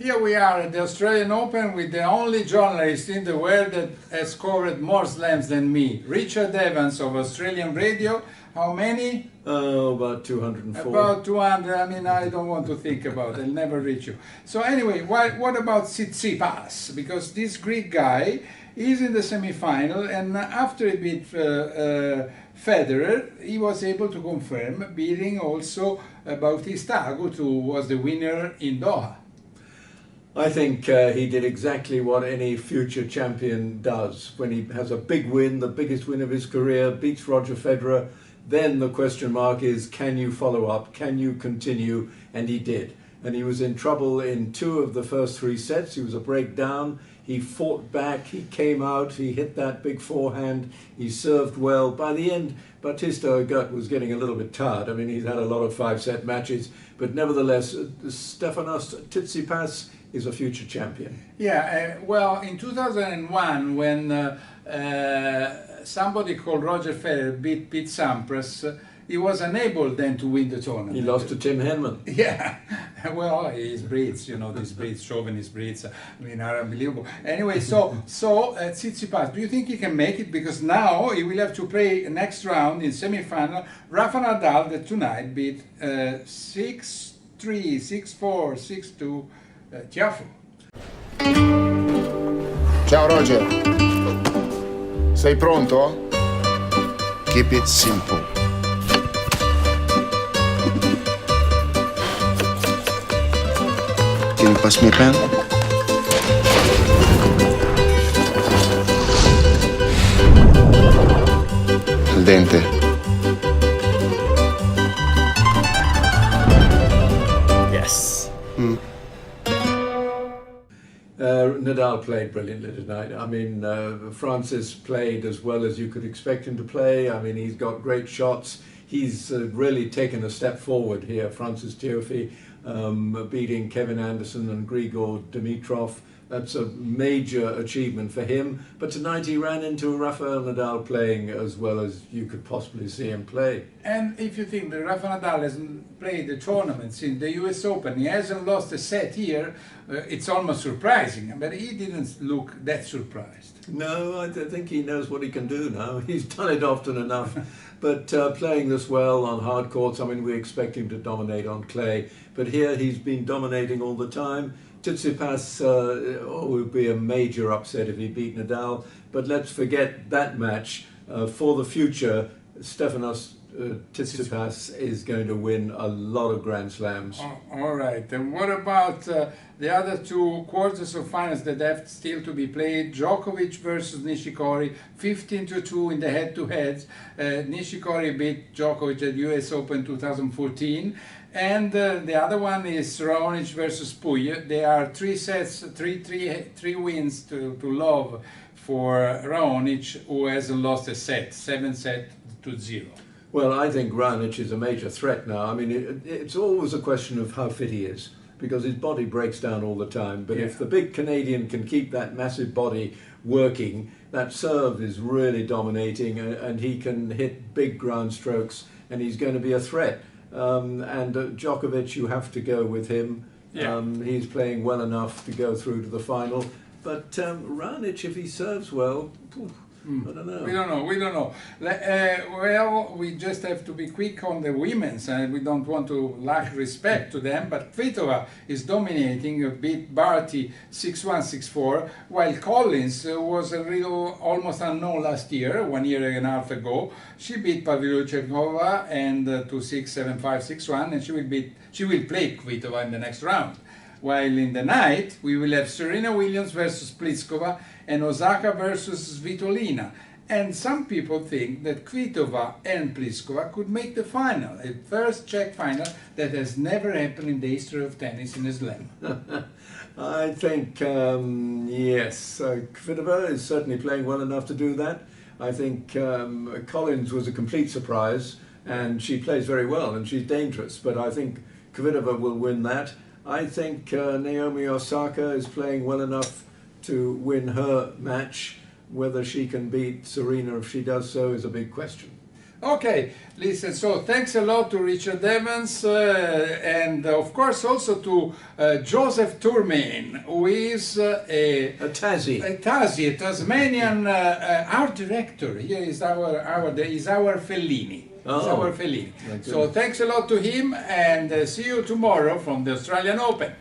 Here we are at the Australian Open with the only journalist in the world that has covered more slams than me, Richard Evans of Australian Radio. How many? Oh, about 204. About 200. I mean, I don't want to think about it. I'll never reach you. So anyway, what about Tsitsipas? Because this Greek guy is in the semi-final, and after he beat Federer, he was able to confirm beating also Bautista Agut, who was the winner in Doha. I think he did exactly what any future champion does. When he has a big win, the biggest win of his career, beats Roger Federer, then the question mark is, can you follow up? Can you continue? And he did. And he was in trouble in 2 of the first 3 sets. He was a break down. He fought back. He came out. He hit that big forehand. He served well. By the end, Bautista Agut was getting a little bit tired. I mean, he's had a lot of 5-set matches. But nevertheless, Stefanos Tsitsipas is a future champion. Yeah, well, in 2001, when somebody called Roger Federer beat Pete Sampras, he was unable then to win the tournament. He lost to Tim Henman. Yeah, well, his Brits, you know, these Brits, chauvinist Brits, I mean, are unbelievable. Anyway, so Tsitsipas, do you think he can make it? Because now he will have to play next round in semi-final Rafael Nadal, that tonight beat 6-3, 6-4, 6-2. Tiafo. Ciao Roger, sei pronto? Keep it simple. Can you pass me a pen? Al dente. Yes. Nadal played brilliantly tonight. I mean, Francis played as well as you could expect him to play. I mean, he's got great shots. He's really taken a step forward here. Francis Tiafoe beating Kevin Anderson and Grigor Dimitrov. That's a major achievement for him. But tonight he ran into Rafael Nadal playing as well as you could possibly see him play. And if you think that Rafael Nadal hasn't played the tournaments in the US Open, he hasn't lost a set here, it's almost surprising. But he didn't look that surprised. No, I think he knows what he can do now. He's done it often enough. But playing this well on hard courts, I mean, we expect him to dominate on clay. But here he's been dominating all the time. Tsitsipas would be a major upset if he beat Nadal. But let's forget that match. For the future, Stefanos Tsitsipas is going to win a lot of Grand Slams. All right. And what about the other 2 quarters of finals that have still to be played? Djokovic versus Nishikori, 15-2 in the head-to-heads. Nishikori beat Djokovic at US Open 2014. And the other one is Raonic versus Pouille. They are 3 sets, three wins to love for Raonic, who hasn't lost a set, 7-0. Well, I think Raonic is a major threat now. I mean, it's always a question of how fit he is, because his body breaks down all the time. But if the big Canadian can keep that massive body working, that serve is really dominating, and he can hit big ground strokes, and he's going to be a threat. And Djokovic, you have to go with him. He's playing well enough to go through to the final. But Raonic, if he serves well, I don't know. We don't know. Well, we just have to be quick on the women's, and we don't want to lack respect to them, but Kvitova is dominating, beat Barty 6-1, 6-4, while Collins was a real almost unknown last year, 1 year and a half ago. She beat Pavlyuchenkova and 2-6, 7-5, 6-1, and she will play Kvitova in the next round. While in the night, we will have Serena Williams versus Pliskova and Osaka versus Svitolina. And some people think that Kvitova and Pliskova could make the final, a first Czech final that has never happened in the history of tennis in a slam. I think, yes, Kvitova is certainly playing well enough to do that. I think Collins was a complete surprise, and she plays very well, and she's dangerous, but I think Kvitova will win that. I think Naomi Osaka is playing well enough to win her match. Whether she can beat Serena if she does so is a big question. Okay, listen, so thanks a lot to Richard Evans and of course also to Joseph Turmain, who is a Tasmanian art director. Here is our Fellini. It's our Fellini. So thanks a lot to him and see you tomorrow from the Australian Open.